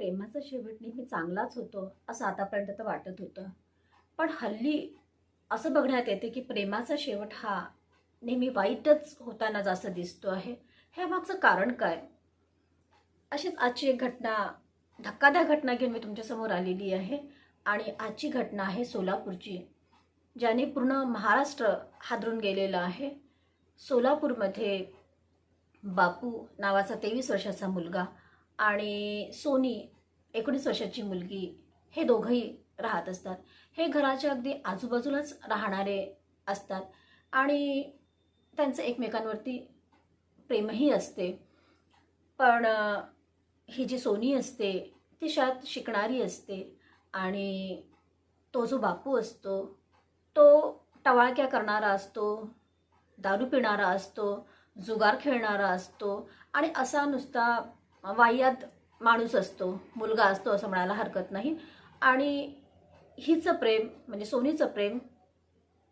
प्रेमाचा शेवट नेहमी चांगलाच होतो असं आतापर्यंत तर वाटत होतं. पण हल्ली असं बघण्यात येते की प्रेमाचा शेवट हा नेहमी वाईटच होताना जास्त दिसतो आहे. ह्यामागचं कारण काय? अशीच आजची एक घटना, धक्कादायक घटना घेऊन मी तुमच्यासमोर आलेली आहे. आणि आजची घटना आहे सोलापूरची, ज्याने पूर्ण महाराष्ट्र हादरून गेलेलं आहे. सोलापूरमध्ये बापू नावाचा 23 वर्षाचा मुलगा आणि सोनी 19 वर्षाची मुलगी, हे दोघंही राहत असतात. हे घराच्या अगदी आजूबाजूलाच राहणारे असतात आणि त्यांचं एकमेकांवरती प्रेमही असते. पण ही जी सोनी असते ती शाळेत शिकणारी असते आणि तो जो बापू असतो तो टवाळक्या करणारा असतो, दारू पिणारा असतो, जुगार खेळणारा असतो आणि असा नुसता वाह्यात माणूस असतो, मुलगा असतो असं म्हणायला हरकत नाही. आणि हिचं प्रेम म्हणजे सोनीचं प्रेम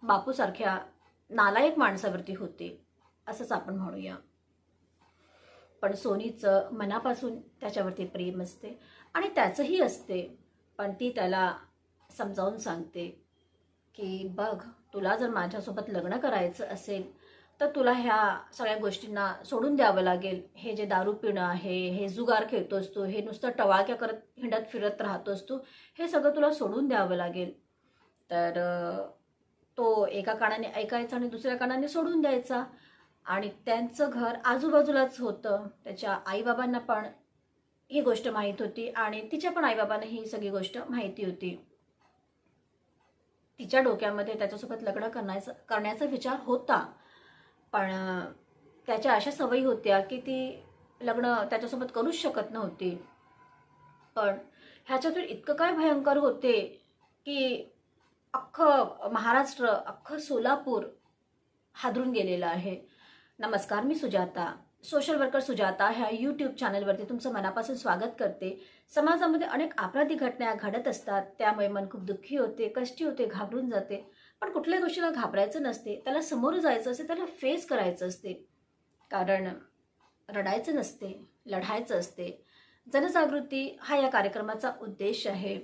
बापूसारख्या नालायक माणसावरती होते असंच आपण म्हणूया. पण सोनीचं मनापासून त्याच्यावरती प्रेम असते आणि त्याचंही असते. पण ती त्याला समजावून सांगते की बघ, तुला जर माझ्यासोबत लग्न करायचं असेल तर तुला ह्या सगळ्या गोष्टींना सोडून द्यावं लागेल. हे जे दारू पिणं आहे, हे जुगार खेळतोस तू, हे नुसतं टवाळक्या करत हिंडत फिरत राहतोस तू, हे सगळं तुला सोडून द्यावं लागेल. तर तो एका कानाने ऐकायचा आणि दुसऱ्या कानाने सोडून द्यायचा. आणि त्यांचं घर आजूबाजूलाच होतं. त्याच्या आईबाबांना पण ही गोष्ट माहीत होती आणि तिच्या पण आईबाबांना ही सगळी गोष्ट माहिती होती. तिच्या डोक्यामध्ये त्याच्यासोबत लग्न करण्याचा विचार होता. पण त्याच्या अशा सवयी होत्या की ती लग्न त्याच्यासोबत करूच शकत नव्हती. पण ह्याच्यातून इतकं काय भयंकर होते की अख्खं महाराष्ट्र, अख्खं सोलापूर हादरून गेलेलं आहे. नमस्कार, मी सुजाता, सोशल वर्कर सुजाता ह्या यूट्यूब चॅनलवरती तुमचं मनापासून स्वागत करते. समाजामध्ये अनेक आपराधिक घटना घडत असतात, त्यामुळे मन खूप दुःखी होते, कष्टी होते, घाबरून जाते. पण कुठल्या गोष्टीला घाबरायचं नसते, त्याला समोर जायचं असते, त्याला फेस करायचं असते. कारण रडायचं नसते, लढायचं असते. जनजागृती हा या कार्यक्रमाचा उद्देश आहे.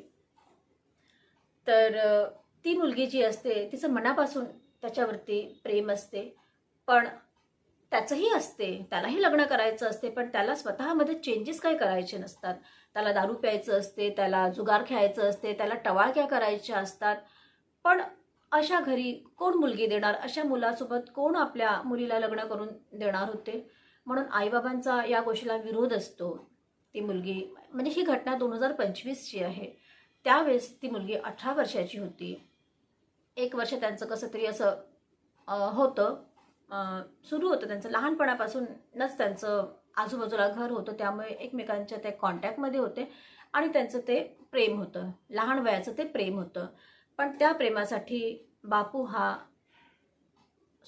तर ती मुलगी जी असते तिचं मनापासून त्याच्यावरती प्रेम असते. पण त्याचंही असते, त्यालाही लग्न करायचं असते, पण त्याला स्वतःमध्ये चेंजेस काही करायचे नसतात. त्याला दारू प्यायचं असते, त्याला जुगार खेळायचं असते, त्याला टवाळक्या करायच्या असतात. पण अशा घरी कोण मुलगी देणार? अशा मुलासोबत कोण आपल्या मुलीला लग्न करून देणार होते? म्हणून आईबाबांचा या गोष्टीला विरोध असतो. ती मुलगी म्हणजे ही घटना 2025ची आहे. त्यावेळेस ती मुलगी 18 वर्षाची होती. 1 वर्ष त्यांचं कसं तरी असं होतं, सुरू होतं त्यांचं. लहानपणापासूनच त्यांचं आजूबाजूला घर होतं, त्यामुळे एकमेकांच्या ते कॉन्टॅक्टमध्ये होते आणि त्यांचं ते प्रेम होतं, लहान वयाचं ते प्रेम होतं. पण त्या प्रेमासाठी बापू हा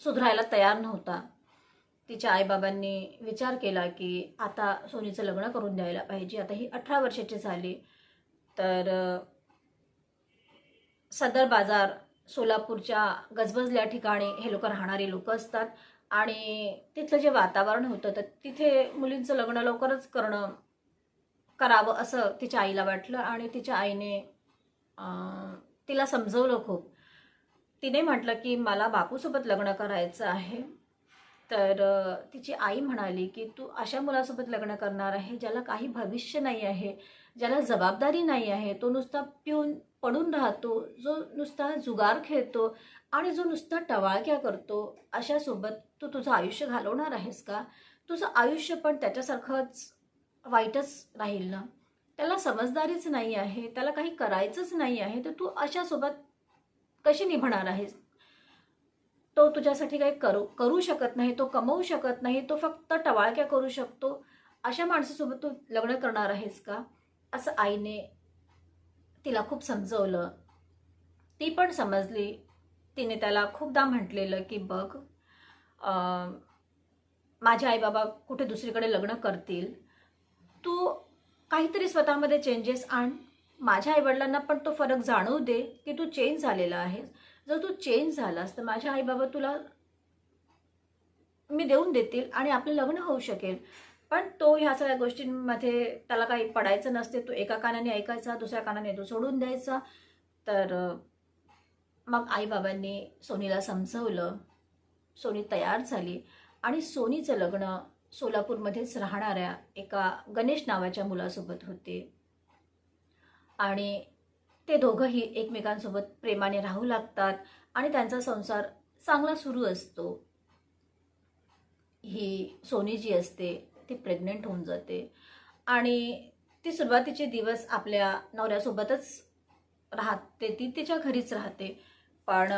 सुधरायला तयार नव्हता. तिच्या आईबाबांनी विचार केला की आता सोनीचं लग्न करून द्यायला पाहिजे. आता ही 18 वर्षाची झाली. तर सदर बाजार सोलापूरच्या गजबजल्या ठिकाणी हे लोक राहणारे लोक असतात आणि तिथलं जे वातावरण होतं तर तिथे मुलींचं लग्न लवकरच करावं असं तिच्या आईला वाटलं. आणि तिच्या आईने तिला समजवलं खूप. तिने म्हटलं की मला बापूसोबत लग्न करायचं आहे. तर तिची आई म्हणाली की तू अशा मुलासोबत लग्न करणार आहे ज्याला काही भविष्य नाही आहे, ज्याला जबाबदारी नाही आहे, तो नुसता पिऊन पडून राहतो, जो नुसता जुगार खेळतो आणि जो नुसता टवाळक्या करतो, अशासोबत तू तुझं आयुष्य घालवणार आहेस का? तुझं आयुष्य पण त्याच्यासारखंच वाईटच राहील ना. त्याला समजदारीच नाही आहे, त्याला काही करायचंच नाही आहे, तर तू अशासोबत कशी निभणार आहेस? तो तुझ्यासाठी काही करू शकत नाही, तो कमवू शकत नाही, तो फक्त टवाळक्या करू शकतो. अशा माणसासोबत तू लग्न करणार आहेस का? असं आईने तिला खूप समजवलं. ती पण समजली. तिने त्याला खूपदा म्हटलेलं की बघ, माझे आईबाबा कुठे दुसरीकडे लग्न करतील, तू काहीतरी स्वतःमध्ये चेंजेस आण. माझ्या आईवडिलांना पण तो फरक जाणवू दे की तू चेंज झालेला आहेस. जर तू चेंज झालास तर माझ्या आईबाबा तुला मी देऊन देतील आणि आपलं लग्न होऊ शकेल. पण तो ह्या सगळ्या गोष्टींमध्ये त्याला काही पडायचं नसते. तो एका कानाने ऐकायचा, दुसऱ्या कानाने तो सोडून द्यायचा. तर मग आईबाबांनी सोनीला समजवलं. सोनी तयार झाली आणि सोनीचं लग्न सोलापूरमध्येच राहणाऱ्या एका गणेश नावाच्या मुलासोबत होते. आणि ते दोघंही एकमेकांसोबत प्रेमाने राहू लागतात आणि त्यांचा संसार चांगला सुरू असतो. ही सोनी जी असते ती प्रेग्नंट होऊन जाते आणि ती सुरुवातीचे दिवस आपल्या नवऱ्यासोबतच राहते. ती तिच्या घरीच राहते. पण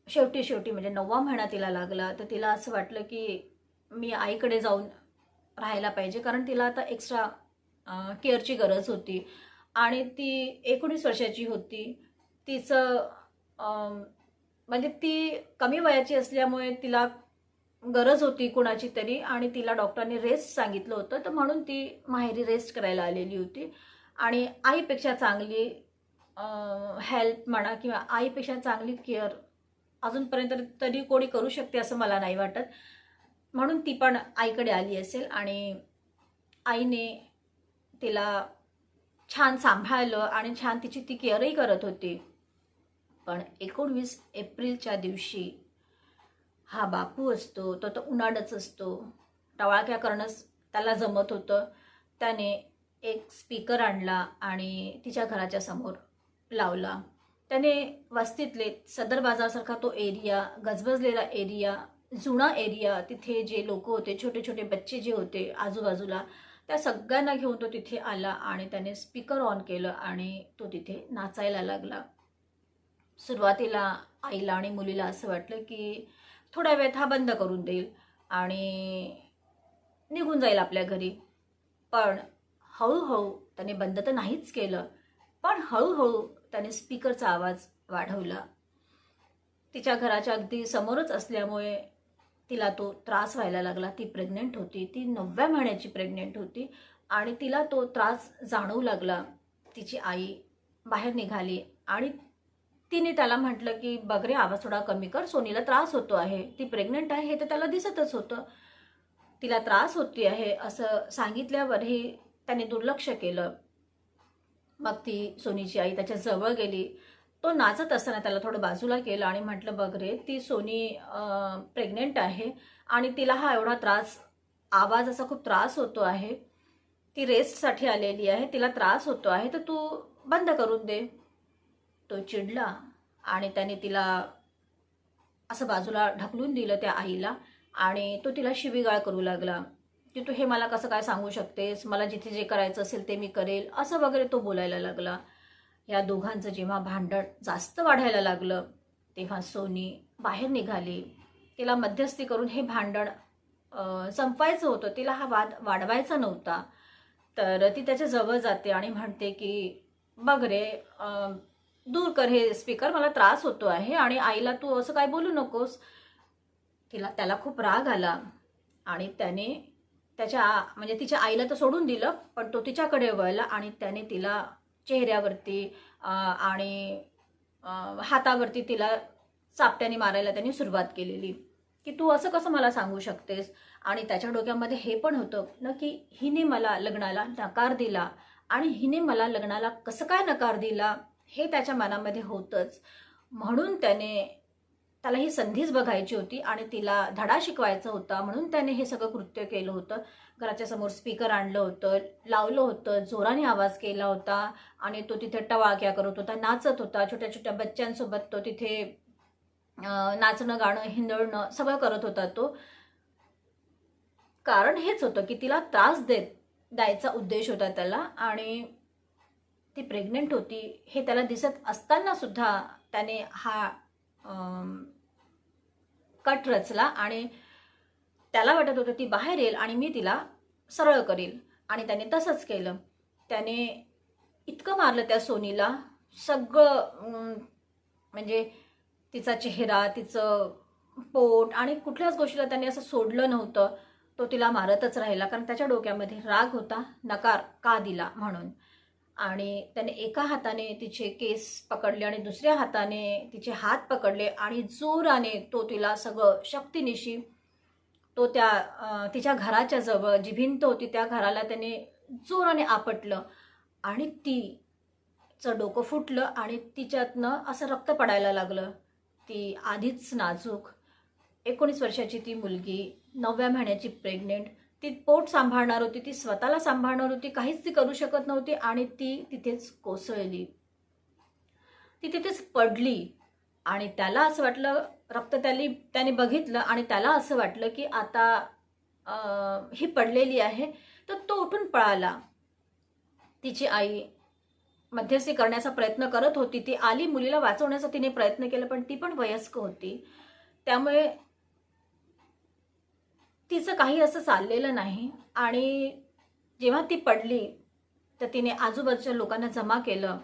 शेवटी म्हणजे 9वा महिना तिला लागला तर तिला असं वाटलं की मी आईकडे जाऊन राहायला पाहिजे, कारण तिला आता एक्स्ट्रा केअरची गरज होती आणि ती 19 वर्षाची होती. तिचं म्हणजे ती कमी वयाची असल्यामुळे तिला गरज होती कोणाची तरी आणि तिला डॉक्टरांनी रेस्ट सांगितलं होतं, तर म्हणून ती माहेरी रेस्ट करायला आलेली होती. आणि आईपेक्षा चांगली हेल्प म्हणा किंवा आईपेक्षा चांगली केअर अजूनपर्यंत तरी कोणी करू शकते असं मला नाही वाटत. म्हणून ती पण आईकडे आली असेल आणि आईने तिला छान सांभाळलं आणि छान तिची ती केअरही करत होती. पण 19 एप्रिलच्या दिवशी हा बापू असतो तो तर उन्हाळच असतो. टवाळक्या करणंच त्याला जमत होतं. त्याने एक स्पीकर आणला आणि तिच्या घराच्या समोर लावला. त्याने वस्तीतले सदर बाजारसारखा तो एरिया, गजबजलेला एरिया, जुना एरिया, तिथे जे लोक होते, छोटे छोटे बच्चे जे होते आजूबाजूला, त्या सगळ्यांना घेऊन तो तिथे आला आणि त्याने स्पीकर ऑन केलं आणि तो तिथे नाचायला लागला. सुरुवातीला आईला आणि मुलीला असं वाटलं की थोड्या वेळात हा बंद करून देईल आणि निघून जाईल आपल्या घरी. पण हळूहळू त्याने बंद तर नाहीच केलं, पण हळूहळू त्याने स्पीकरचा आवाज वाढवला. तिच्या घराच्या अगदी समोरच असल्यामुळे तिला तो त्रास व्हायला लागला. ती प्रेग्नंट होती, ती 9व्या महिन्याची प्रेग्नंट होती आणि तिला तो त्रास जाणवू लागला. तिची आई बाहेर निघाली आणि तिने त्याला म्हटलं की बघ रे, आवाज थोडा कमी कर, सोनीला त्रास होतो आहे, ती प्रेग्नंट आहे हे तर त्याला दिसतच होतं, तिला त्रास होती आहे असं सांगितल्यावरही त्याने दुर्लक्ष केलं. मग ती सोनीची आई त्याच्या जवळ गेली. तो नाचत असताना त्याला थोडं बाजूला केलं आणि म्हटलं बघ रे, ती सोनी प्रेग्नेंट आहे आणि तिला हा एवढा त्रास, आवाजाचा खूप त्रास होतो आहे, ती रेस्टसाठी आलेली आहे, तिला त्रास होतो आहे, तर तू बंद करून दे. तो चिडला आणि त्याने तिला असं बाजूला ढकलून दिलं त्या आईला आणि तो तिला शिवीगाळ करू लागला की तू हे मला कसं काय सांगू शकतेस, मला जिथे जे करायचं असेल ते मी करेल, असं वगैरे तो बोलायला लागला. या दोघांचं जेव्हा भांडण जास्त वाढायला लागलं तेव्हा सोनी बाहेर निघाली. तिला मध्यस्थी करून हे भांडण संपवायचं होतं, तिला हा वाद वाढवायचा नव्हता. तर ती त्याच्या जवळ जाते आणि म्हणते की बघ रे, दूर कर हे स्पीकर, मला त्रास होतो आहे आणि आईला तू असं काय बोलू नकोस. त्याला खूप राग आला आणि त्याने म्हणजे तिच्या आईला तर सोडून दिलं, पण तो तिच्याकडे वळला आणि त्याने तिला चेहऱ्यावरती आणि हातावरती तिला चापट्याने मारायला त्यांनी सुरुवात केलेली की तू असं कसं मला सांगू शकतेस. आणि त्याच्या डोक्यामध्ये हे पण होतं ना की हिने मला लग्नाला नकार दिला आणि हिने मला लग्नाला कसं काय नकार दिला हे त्याच्या मनामध्ये होतंच. म्हणून त्याला ही संधीच बघायची होती आणि तिला धडा शिकवायचा होता, म्हणून त्याने हे सगळं कृत्य केलं होतं. घराच्या समोर स्पीकर आणलं होतं, लावलं होतं, जोराने आवाज केला होता आणि तो तिथे टवाळक्या करत होता, नाचत होता, छोट्या छोट्या बच्चांसोबत तो तिथे नाचणं, गाणं, हिंदळणं सगळं करत होता. तो कारण हेच होतं की तिला त्रास द्यायचा उद्देश होता त्याला आणि ती प्रेग्नंट होती हे त्याला दिसत असताना सुद्धा त्याने हा कट रचला आणि त्याला वाटत होतं ती बाहेर येईल आणि मी तिला सरळ करेल आणि त्याने तसंच केलं. त्याने इतकं मारलं त्या सोनीला, सगळं म्हणजे तिचा चेहरा, तिचं पोट आणि कुठल्याच गोष्टीला त्याने असं सोडलं नव्हतं. तो तिला मारतच राहिला कारण त्याच्या डोक्यामध्ये राग होता, नकार का दिला म्हणून. आणि त्याने एका हाताने तिचे केस पकडले आणि दुसऱ्या हाताने तिचे हात पकडले आणि जोराने तो तिला सगळं शक्तीनिशी तो तिच्या घराच्या जवळ जी भिंत होती त्या घराला त्याने जोराने आपटलं आणि तिचं डोकं फुटलं आणि तिच्यातनं असं रक्त पडायला लागलं. ती आधीच नाजूक 19 वर्षाची ती मुलगी, 9व्या महिन्याची प्रेग्नेंट, ती पोट सांभाळणार होती, ती स्वतःला सांभाळणार होती, काहीच ती करू शकत नव्हती आणि ती तिथेच कोसळली. ती तिथेच पडली आणि त्याला असं वाटलं, रक्त त्याने बघितलं आणि त्याला असं वाटलं की आता ही पडलेली आहे, तर तो उठून पळाला. तिची आई मध्यस्थी करण्याचा प्रयत्न करत होती. ती आली, मुलीला वाचवण्याचा तिने प्रयत्न केला, पण ती पण वयस्क होती. त्यामुळे तिचं काही असं चाललेलं नाही आणि जेव्हा ती पडली तर तिने आजूबाजूच्या लोकांना जमा केलं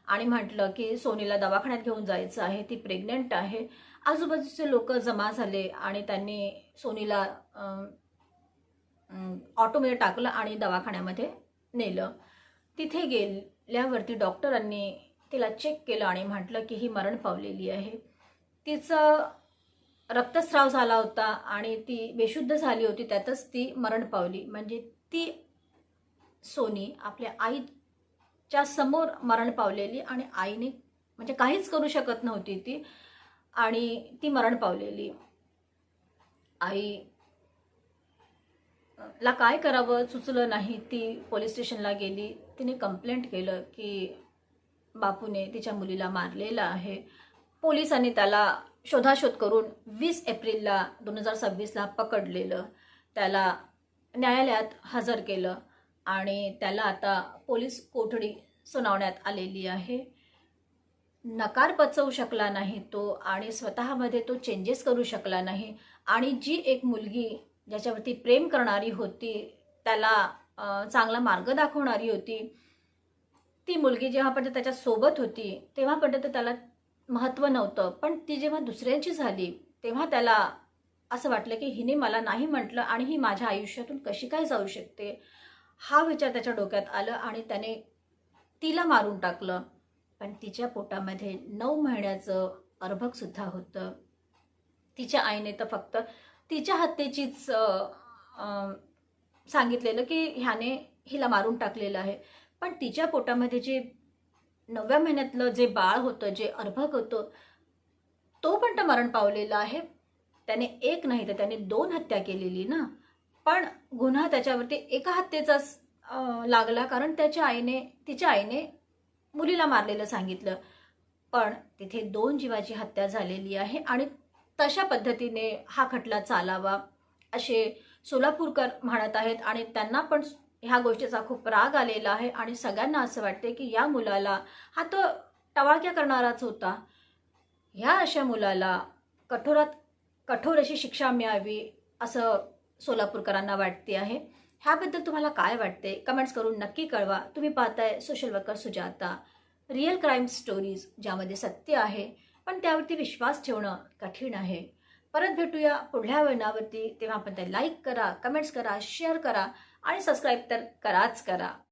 आणि म्हटलं की सोनीला दवाखान्यात घेऊन जायचं आहे, ती प्रेग्नंट आहे. आजूबाजूचे लोक जमा झाले आणि त्यांनी सोनीला ऑटोमध्ये टाकलं आणि दवाखान्यामध्ये नेलं. तिथे गेल्यावरती डॉक्टरांनी तिला चेक केलं आणि म्हटलं की ही मरण पावलेली आहे. तिचं रक्तस्राव झाला होता आणि ती बेशुद्ध झाली होती, त्यातच ती मरण पावली. म्हणजे ती सोनी आपल्या आईच्या समोर मरण पावलेली आणि आईने म्हणजे काहीच करू शकत नव्हती ती आणि ती मरण पावलेली. आईला काय करावं सुचलं नाही. ती पोलीस स्टेशनला गेली, तिने कंप्लेंट केलं की बापूने तिच्या मुलीला मारलेलं आहे. पोलिसांनी त्याला शोधाशोध करून 20 एप्रिलला 2026ला पकडलेलं, त्याला न्यायालयात हजर केलं आणि त्याला आता पोलीस कोठडी सुनावण्यात आलेली आहे. नकार पचवू शकला नाही तो आणि स्वतःमध्ये तो चेंजेस करू शकला नाही आणि जी एक मुलगी ज्याच्यावरती प्रेम करणारी होती, त्याला चांगला मार्ग दाखवणारी होती, ती मुलगी जेव्हापर्यंत त्याच्या सोबत होती तेव्हापर्यंत त्याला महत्त्व नव्हतं. पण ती जेव्हा दुसऱ्यांची झाली तेव्हा त्याला असं वाटलं की हिने मला नाही म्हटलं आणि ही माझ्या आयुष्यातून कशी काय जाऊ शकते, हा विचार त्याच्या डोक्यात आलं आणि त्याने तिला मारून टाकलं. पण तिच्या पोटामध्ये 9 महिन्याचं अर्भकसुद्धा होतं. तिच्या आईने तर फक्त तिच्या हत्येचीच सांगितलेलं की ह्याने हिला मारून टाकलेलं आहे. पण तिच्या पोटामध्ये जे 9व्या महिन्यातलं जे बाळ होतं, जे अर्भक होतं, तो पण तर मरण पावलेला आहे. त्याने एक नाही तर त्याने 2 हत्या केलेली ना. पण गुन्हा त्याच्यावरती एका हत्येचाच लागला, कारण तिच्या आईने मुलीला मारलेलं सांगितलं. पण तिथे 2 जीवाची हत्या झालेली आहे आणि तशा पद्धतीने हा खटला चालावा असे सोलापूरकर म्हणत आहेत आणि त्यांना पण ह्या गोष्टीचा खूप राग आलेला आहे आणि सगळ्यांना असं वाटते की या मुलाला हा तर टवाळक्या करणाराच होता. ह्या अशा मुलाला कठोरात कठोर अशी शिक्षा मिळावी असं सोलापूरकरांना वाटते आहे. ह्याबद्दल तुम्हाला काय वाटते कमेंट्स करून नक्की कळवा. तुम्ही पाहताय social worker Sujata, real crime stories, ज्यामध्ये सत्य आहे पण त्यावरती विश्वास ठेवणं कठीण आहे. परत भेटूया पुढल्या वळणावरती. तेव्हा आपण ते लाईक करा, कमेंट्स करा, शेअर करा आणि सबस्क्राईब तर कराच करा.